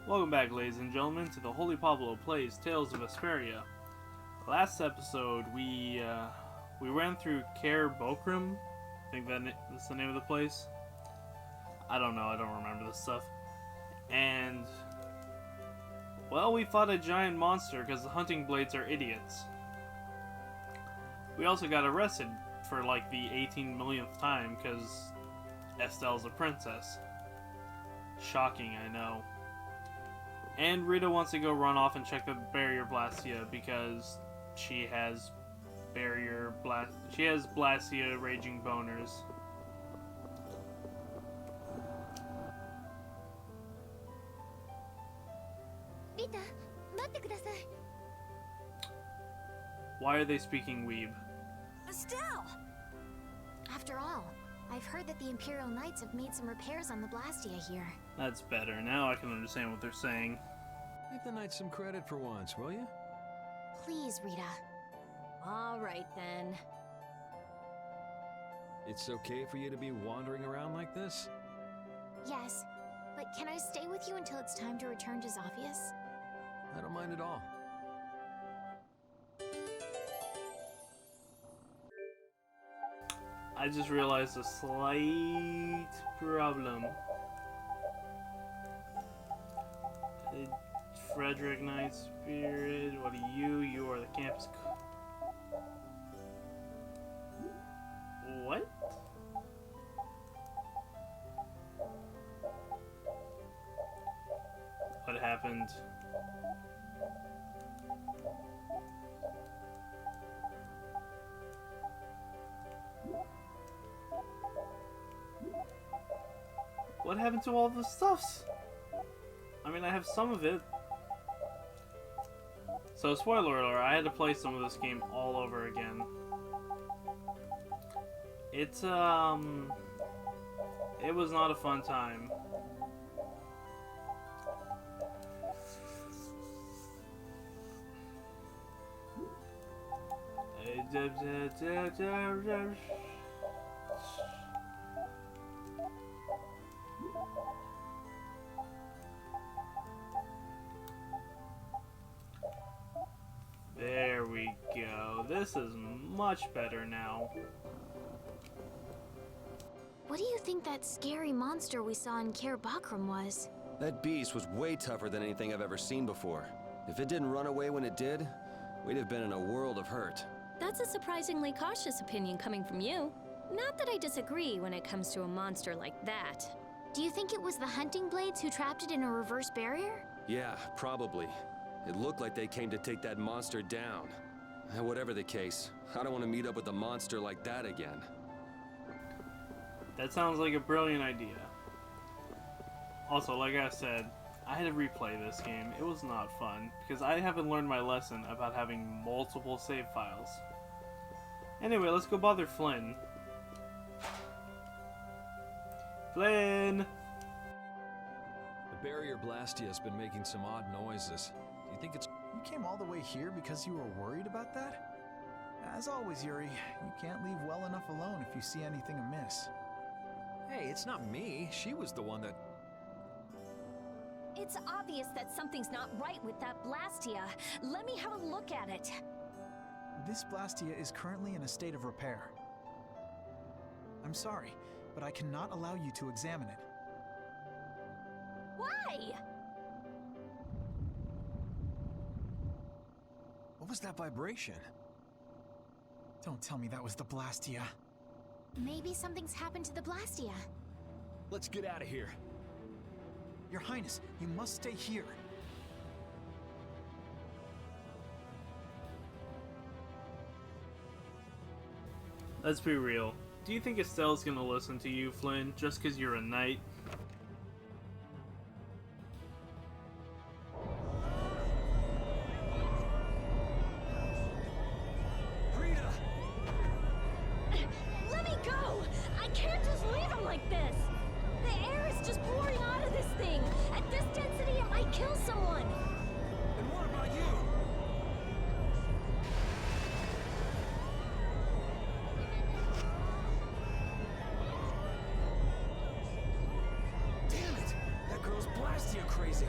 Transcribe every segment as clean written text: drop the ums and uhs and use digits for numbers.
Welcome back, ladies and gentlemen, to the Holy Pablo Plays Tales of Vesperia. Last episode, we ran through Care Bokrum. I think that's the name of the place. I don't know, I don't remember this stuff. And, well, we fought a giant monster because the hunting blades are idiots. We also got arrested for like the 18 millionth time because Estelle's a princess. Shocking, I know. And Rita wants to go run off and check the barrier Blastia because she has Blastia raging boners. Rita, 待ってください. Why are they speaking weeb? Estelle! After all, I've heard that the Imperial Knights have made some repairs on the Blastia here. That's better. Now I can understand what they're saying. Give the Knights some credit for once, will you? Please, Rita. All right, then. It's okay for you to be wandering around like this? Yes, but can I stay with you until it's time to return to Zophius? I don't mind at all. I just realized a slight problem. Frederick Knight Spirit, what are you? You are the campus. What? What happened? What happened to all the stuffs? I mean, I have some of it. So, spoiler alert, I had to play some of this game all over again. It was not a fun time. There we go. This is much better now. What do you think that scary monster we saw in Care Bokrum was? That beast was way tougher than anything I've ever seen before. If it didn't run away when it did, we'd have been in a world of hurt. That's a surprisingly cautious opinion coming from you. Not that I disagree when it comes to a monster like that. Do you think it was the hunting blades who trapped it in a reverse barrier? Yeah, probably. It looked like they came to take that monster down. Whatever the case, I don't want to meet up with a monster like that again. That sounds like a brilliant idea. Also, like I said, I had to replay this game. It was not fun, because I haven't learned my lesson about having multiple save files. Anyway, let's go bother Flynn. Flynn! The barrier Blastia has been making some odd noises. Do you think it's... You came all the way here because you were worried about that? As always, Yuri, you can't leave well enough alone if you see anything amiss. Hey, it's not me. She was the one that... It's obvious that something's not right with that Blastia. Let me have a look at it. This Blastia is currently in a state of repair. I'm sorry, but I cannot allow you to examine it. Why? What was that vibration? Don't tell me that was the Blastia. Maybe something's happened to the Blastia. Let's get out of here. Your Highness, you must stay here. Let's be real. Do you think Estelle's gonna listen to you, Flynn, just because you're a knight? Rita! Let me go! I can't just leave him like this! The air is just pouring out of this thing! At this density, it might kill someone! And what about you? Damn it! That girl's Blastia crazy!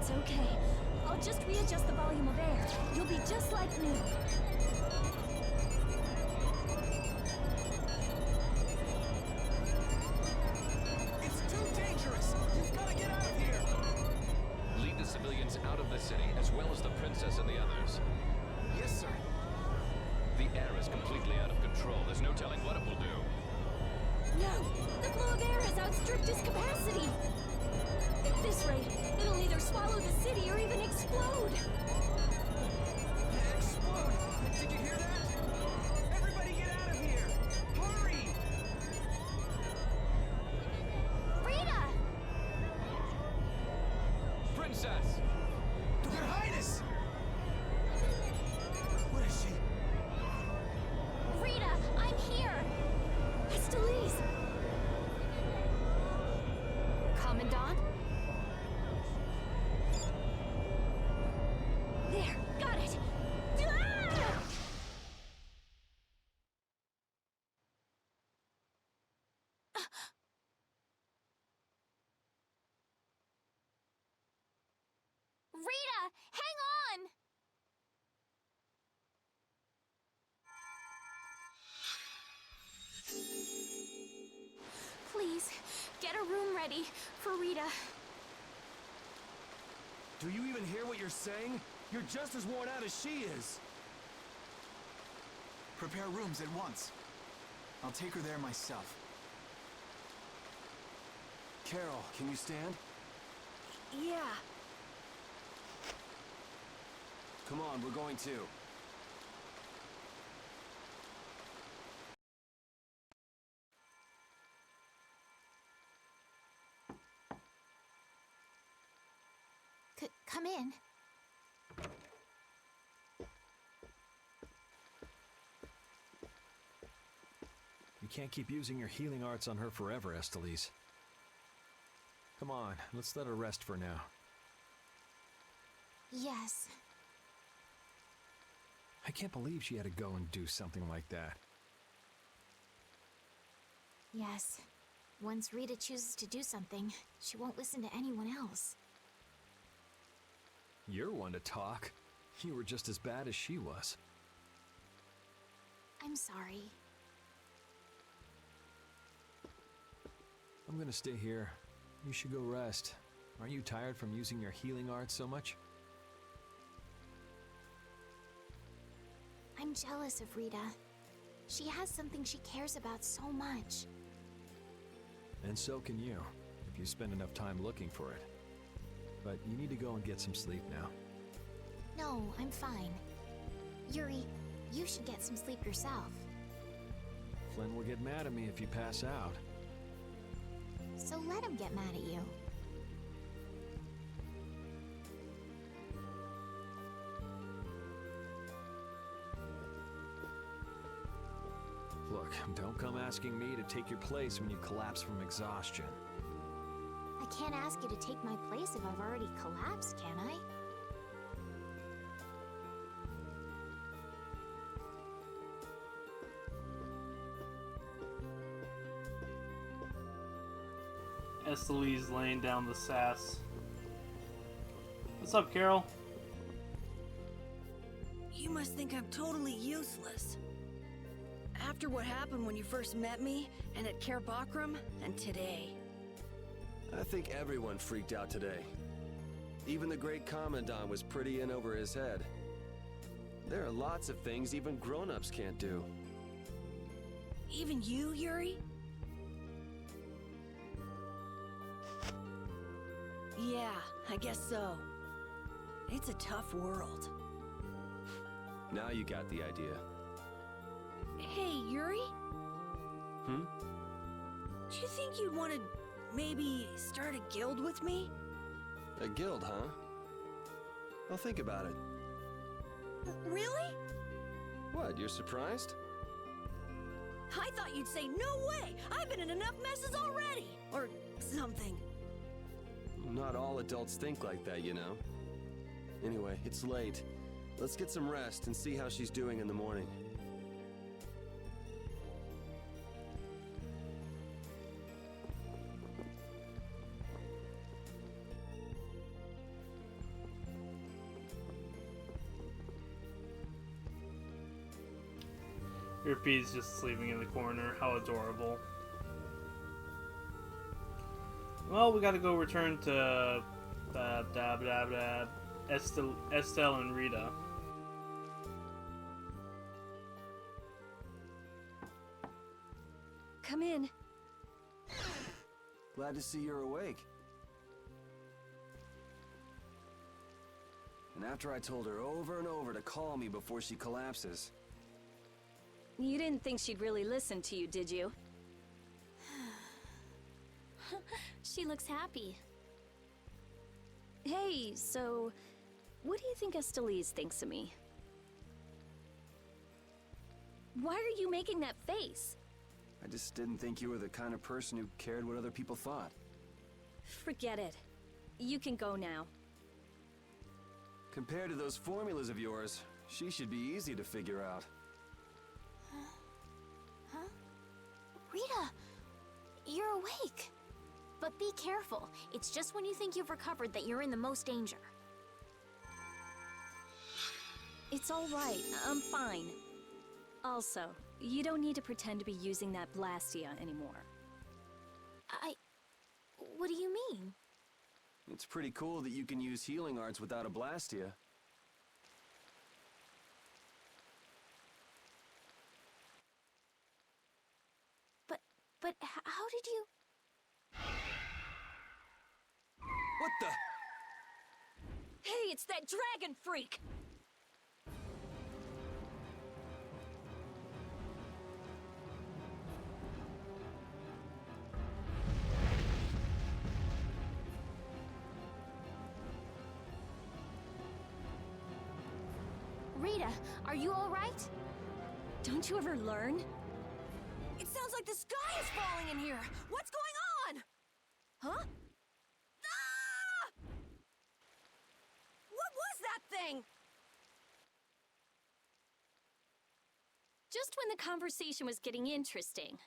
It's okay. I'll just readjust the volume of air. You'll be just like new. It's too dangerous! You've got to get out of here! Lead the civilians out of the city, as well as the princess and the others. Yes, sir. The air is completely out of control. There's no telling what it will do. No! The flow of air has outstripped its capacity! At this rate, it'll either swallow the city or even explode! Explode! Did you hear that? Everybody get out of here! Hurry! Rita! Princess! Your Highness! What is she? Rita, I'm here! Estelize! Commandant? There! Got it! Ah! Rita, hang on! Please, get a room ready for Rita. Do you even hear what you're saying? You're just as worn out as she is. Prepare rooms at once. I'll take her there myself. Carol, can you stand? Yeah. Come on, we're going to. Come in. You can't keep using your healing arts on her forever, Estelize. Come on, let's let her rest for now. Yes. I can't believe she had to go and do something like that. Yes. Once Rita chooses to do something, she won't listen to anyone else. You're one to talk. You were just as bad as she was. I'm sorry. I'm gonna stay here. You should go rest. Aren't you tired from using your healing arts so much? I'm jealous of Rita. She has something she cares about so much. And so can you, if you spend enough time looking for it. But you need to go and get some sleep now. No, I'm fine. Yuri, you should get some sleep yourself. Flynn will get mad at me if you pass out. So let him get mad at you. Look, don't come asking me to take your place when you collapse from exhaustion. I can't ask you to take my place if I've already collapsed, can I? Estelize laying down the sass. What's up, Carol? You must think I'm totally useless. After what happened when you first met me, and at Care Bakram, and today. I think everyone freaked out today. Even the great Commandant was pretty in over his head. There are lots of things even grown-ups can't do. Even you, Yuri? Yeah, I guess so. It's a tough world. Now you got the idea. Hey, Yuri? Hmm? Do you think you'd want to maybe start a guild with me? A guild, huh? I'll think about it. Really? What, you're surprised? I thought you'd say, no way! I've been in enough messes already! Or something. Not all adults think like that, you know. Anyway, it's late. Let's get some rest and see how she's doing in the morning. Irpi's just sleeping in the corner. How adorable. Well, we gotta go return to Estelle and Rita. Come in. Glad to see you're awake. And after I told her over and over to call me before she collapses. You didn't think she'd really listen to you, did you? She looks happy. Hey, so... what do you think Estelise thinks of me? Why are you making that face? I just didn't think you were the kind of person who cared what other people thought. Forget it. You can go now. Compared to those formulas of yours, she should be easy to figure out. Huh? Rita! You're awake! But be careful. It's just when you think you've recovered that you're in the most danger. It's all right. I'm fine. Also, you don't need to pretend to be using that Blastia anymore. What do you mean? It's pretty cool that you can use healing arts without a Blastia. But how did you... What the? Hey, it's that dragon freak! Rita, are you alright? Don't you ever learn? It sounds like the sky is falling in here. What's going on? Huh? Ah! What was that thing? Just when the conversation was getting interesting.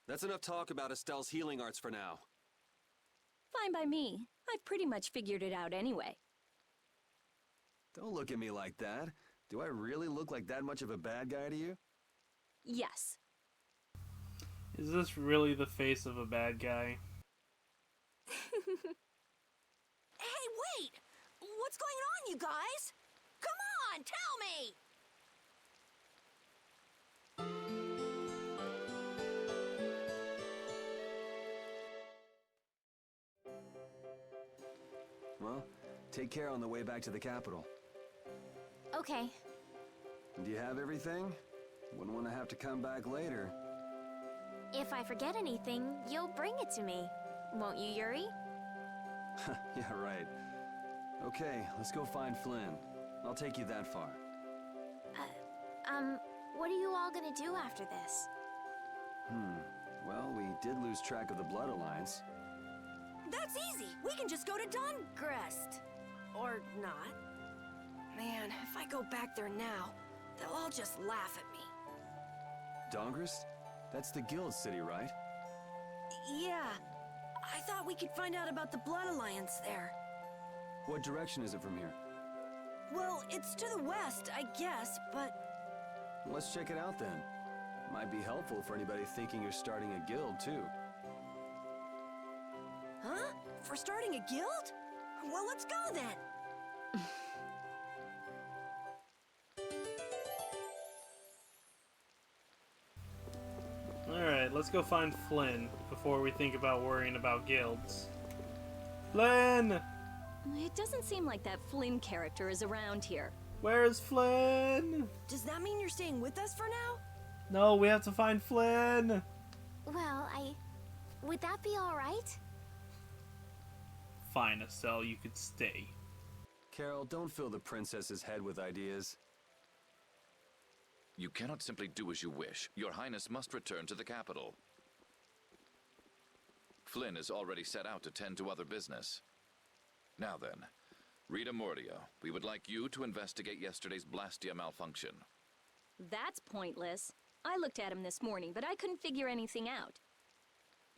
That's enough talk about Estelle's healing arts for now. Fine by me. I've pretty much figured it out anyway. Don't look at me like that. Do I really look like that much of a bad guy to you? Yes. Is this really the face of a bad guy? Hey, wait! What's going on, you guys? Come on, tell me! Well, take care on the way back to the capital. Okay. Do you have everything? Wouldn't want to have to come back later. If I forget anything, you'll bring it to me. Won't you, Yuri? Yeah, right. Okay, let's go find Flynn. I'll take you that far. What are you all gonna do after this? Well, we did lose track of the Blood Alliance. That's easy. We can just go to Dongrest. Or not. Man, if I go back there now, they'll all just laugh at me. Dongrest? That's the guild city, right? Yeah. I thought we could find out about the Blood Alliance there. What direction is it from here? Well, it's to the west, I guess, but... Let's check it out then. Might be helpful for anybody thinking you're starting a guild, too. Huh? For starting a guild? Well, let's go then! Alright, let's go find Flynn before we think about worrying about guilds. Flynn! It doesn't seem like that Flynn character is around here. Where's Flynn? Does that mean you're staying with us for now? No, we have to find Flynn! Well, would that be alright? Fine, Estelle, you could stay. Carol, don't fill the princess's head with ideas. You cannot simply do as you wish. Your Highness must return to the capital. Flynn is already set out to tend to other business. Now then, Rita Mordia, we would like you to investigate yesterday's Blastia malfunction. That's pointless. I looked at him this morning, but I couldn't figure anything out.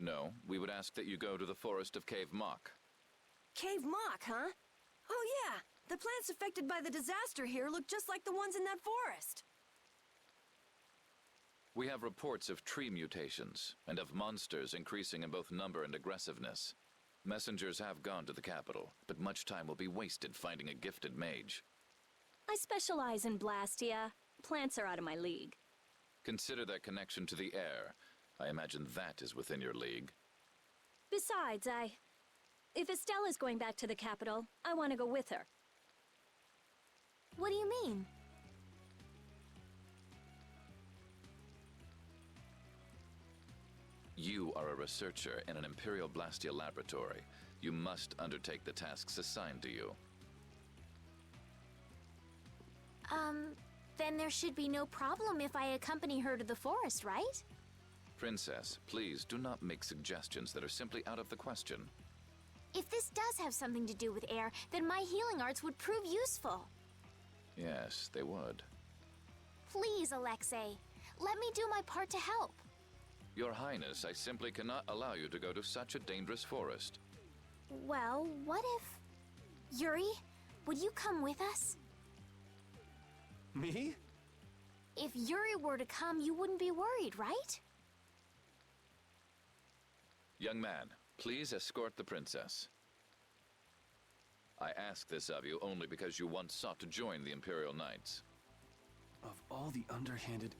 No, we would ask that you go to the forest of Cave Mock. Cave Mock, huh? Oh yeah, the plants affected by the disaster here look just like the ones in that forest. We have reports of tree mutations, and of monsters increasing in both number and aggressiveness. Messengers have gone to the capital, but much time will be wasted finding a gifted mage. I specialize in Blastia. Plants are out of my league. Consider their connection to the air. I imagine that is within your league. Besides, if Estella's going back to the capital, I want to go with her. What do you mean? You are a researcher in an Imperial Blastia laboratory. You must undertake the tasks assigned to you. Then there should be no problem if I accompany her to the forest, right? Princess, please do not make suggestions that are simply out of the question. If this does have something to do with air, then my healing arts would prove useful. Yes, they would. Please, Alexei, let me do my part to help. Your Highness, I simply cannot allow you to go to such a dangerous forest. Well, what if... Yuri, would you come with us? Me? If Yuri were to come, you wouldn't be worried, right? Young man, please escort the princess. I ask this of you only because you once sought to join the Imperial Knights. Of all the underhanded,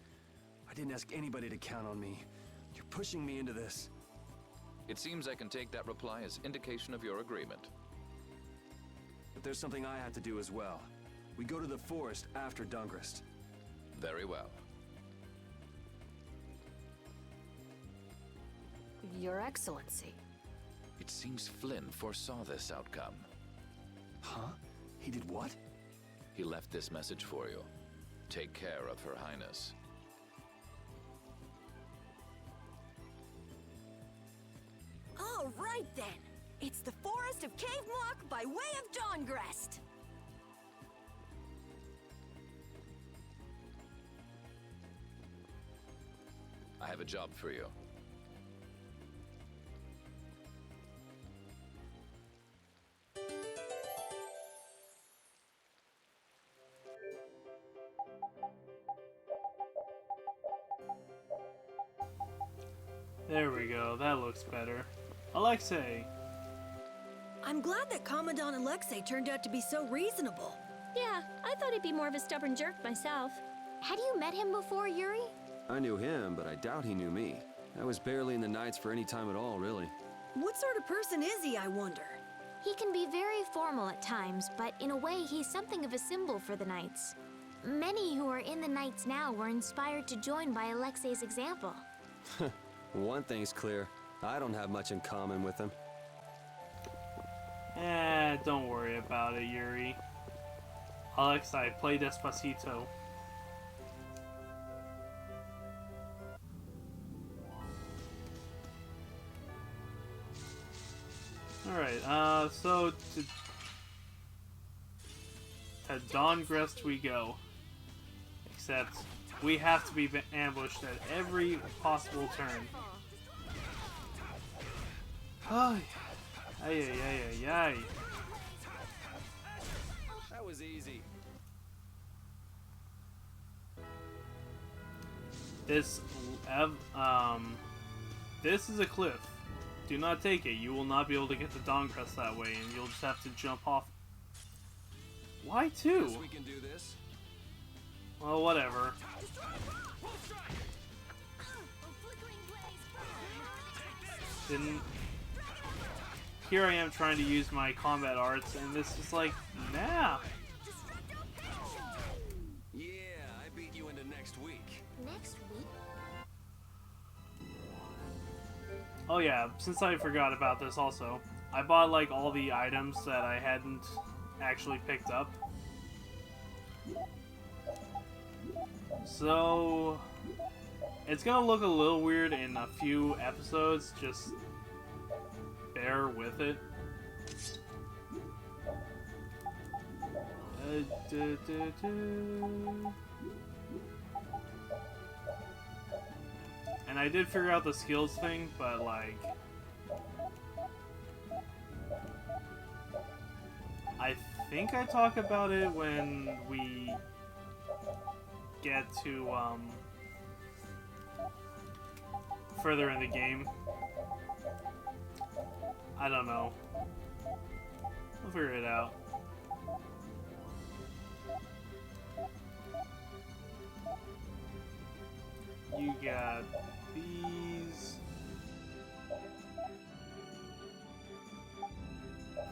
I didn't ask anybody to count on me. You're pushing me into this. It seems I can take that reply as indication of your agreement. But there's something I have to do as well. We go to the forest after Dungrist. Very well. Your Excellency. It seems Flynn foresaw this outcome. Huh? He did what? He left this message for you. Take care of Her Highness. All right then. It's the Forest of Cave Mock by way of Dawngrest. I have a job for you. There we go, that looks better. Alexei! I'm glad that Commandant Alexei turned out to be so reasonable. Yeah, I thought he'd be more of a stubborn jerk myself. Had you met him before, Yuri? I knew him, but I doubt he knew me. I was barely in the Knights for any time at all, really. What sort of person is he, I wonder? He can be very formal at times, but in a way he's something of a symbol for the Knights. Many who are in the Knights now were inspired to join by Alexei's example. One thing's clear. I don't have much in common with him. Don't worry about it, Yuri. Alexei, play Despacito. Alright, so to Dawngrest we go. Except we have to be ambushed at every possible turn. Ay, ay, ay, ay, ay. That was easy. This is a cliff. Do not take it. You will not be able to get to Dawngrest that way, and you'll just have to jump off. Why two? Guess we can do this. Well, whatever. Didn't. Here I am trying to use my combat arts, and this is like, nah. Yeah, I beat you into next week. Next week? Oh yeah, since I forgot about this also, I bought like all the items that I hadn't actually picked up. So, it's gonna look a little weird in a few episodes, just bear with it. And I did figure out the skills thing, but like, I think I talk about it when we get to further in the game. I don't know. We'll figure it out. You got these.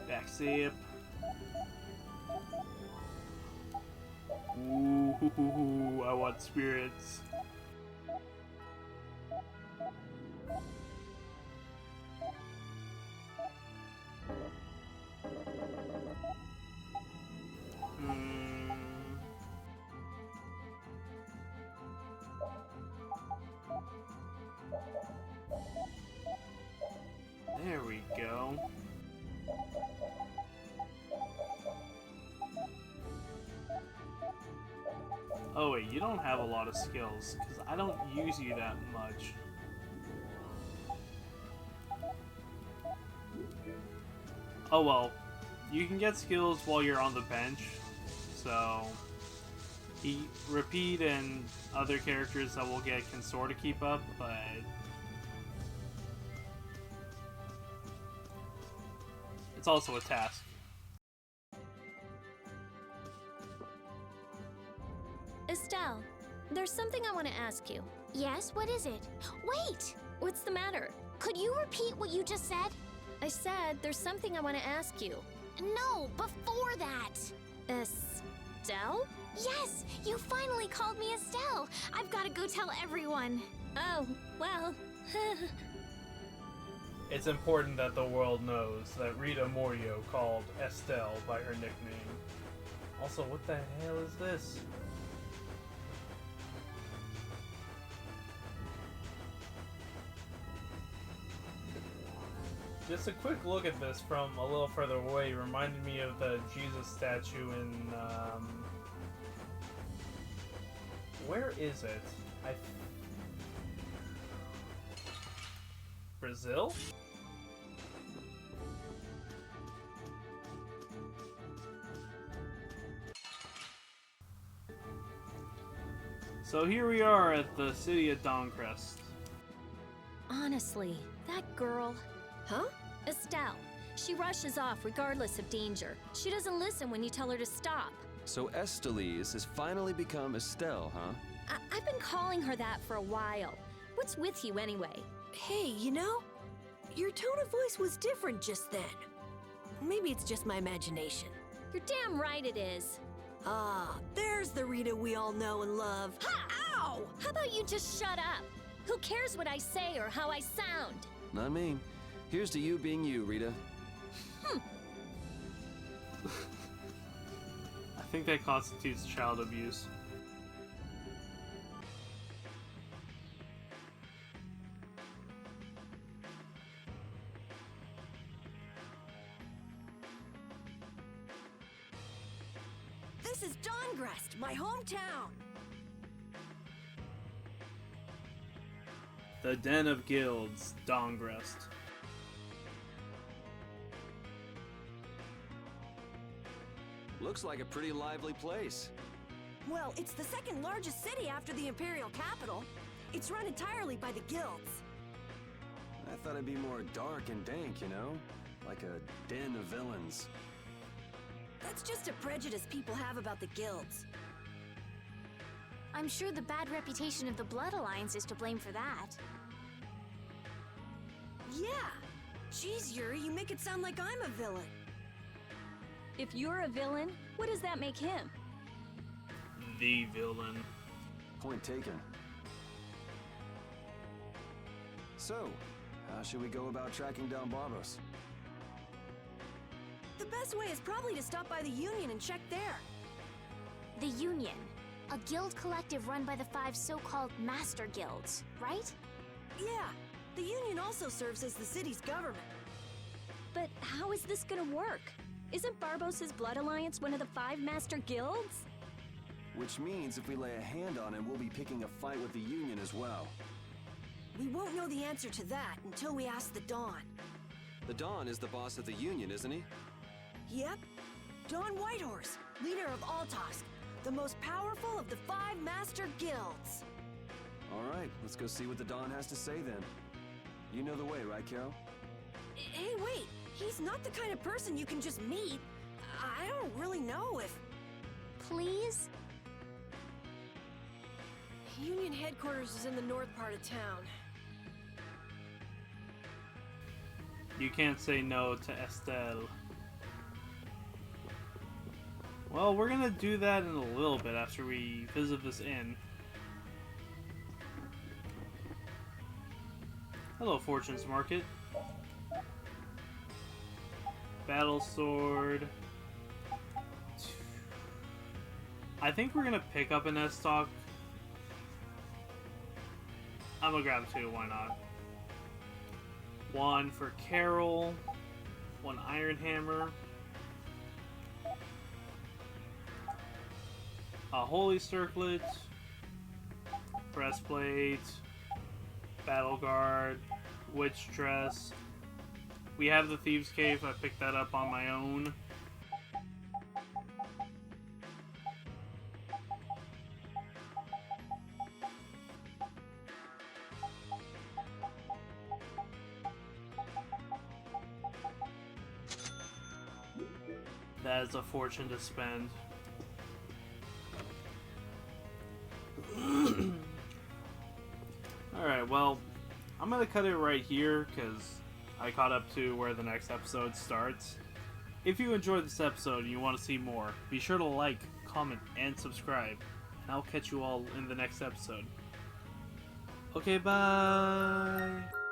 Backzip. Ooh, I want spirits. There we go. Oh wait, you don't have a lot of skills, because I don't use you that much. Oh well, you can get skills while you're on the bench, so Repeat and other characters that we'll get can sort of keep up, but it's also a task. Estelle, there's something I want to ask you. Yes, what is it? Wait! What's the matter? Could you repeat what you just said? I said there's something I want to ask you. No, before that! Estelle? Yes! You finally called me Estelle! I've got to go tell everyone. Oh, well... It's important that the world knows that Rita Morio called Estelle by her nickname. Also, what the hell is this? Just a quick look at this from a little further away reminded me of the Jesus statue in, where is it? Brazil? So here we are at the city of Dawncrest. Honestly, that girl... Huh? Estelle. She rushes off regardless of danger. She doesn't listen when you tell her to stop. So Estelise has finally become Estelle, huh? I've been calling her that for a while. What's with you anyway? Hey, you know, your tone of voice was different just then. Maybe it's just my imagination. You're damn right it is. Ah, there's the Rita we all know and love. Ha! Ow! How about you just shut up? Who cares what I say or how I sound? Not me. Here's to you being you, Rita. I think that constitutes child abuse. This is Dawncrest, my hometown. The Den of Guilds, Dawncrest. Looks like a pretty lively place. Well, it's the second largest city after the Imperial capital. It's run entirely by the guilds. I thought it'd be more dark and dank, you know? Like a den of villains. That's just a prejudice people have about the guilds. I'm sure the bad reputation of the Blood Alliance is to blame for that. Yeah. Jeez, Yuri, you make it sound like I'm a villain. If you're a villain, what does that make him? The villain. Point taken. So, how should we go about tracking down Barbos? The best way is probably to stop by the Union and check there. The Union, a guild collective run by the 5 so-called Master Guilds, right? Yeah, the Union also serves as the city's government. But how is this gonna work? Isn't Barbos' Blood Alliance one of the 5 Master Guilds? Which means if we lay a hand on him, we'll be picking a fight with the Union as well. We won't know the answer to that until we ask the Dawn. The Dawn is the boss of the Union, isn't he? Yep. Dawn Whitehorse, leader of Altosk, the most powerful of the 5 Master Guilds. All right, let's go see what the Dawn has to say then. You know the way, right, Carol? Hey, wait! He's not the kind of person you can just meet. I don't really know if... Please? Union headquarters is in the north part of town. You can't say no to Estelle. Well, we're gonna do that in a little bit after we visit this inn. Hello, Fortune's Market. Battle Sword. I think we're gonna pick up an S-Stock. I'm gonna grab 2, why not? 1 for Carol. 1 Iron Hammer. A Holy Circlet. Breastplate. Battle Guard. Witch Dress. We have the Thieves' Cave. I picked that up on my own. That is a fortune to spend. Alright, well, I'm gonna cut it right here because I caught up to where the next episode starts. If you enjoyed this episode and you want to see more, be sure to like, comment, and subscribe. And I'll catch you all in the next episode. Okay, bye!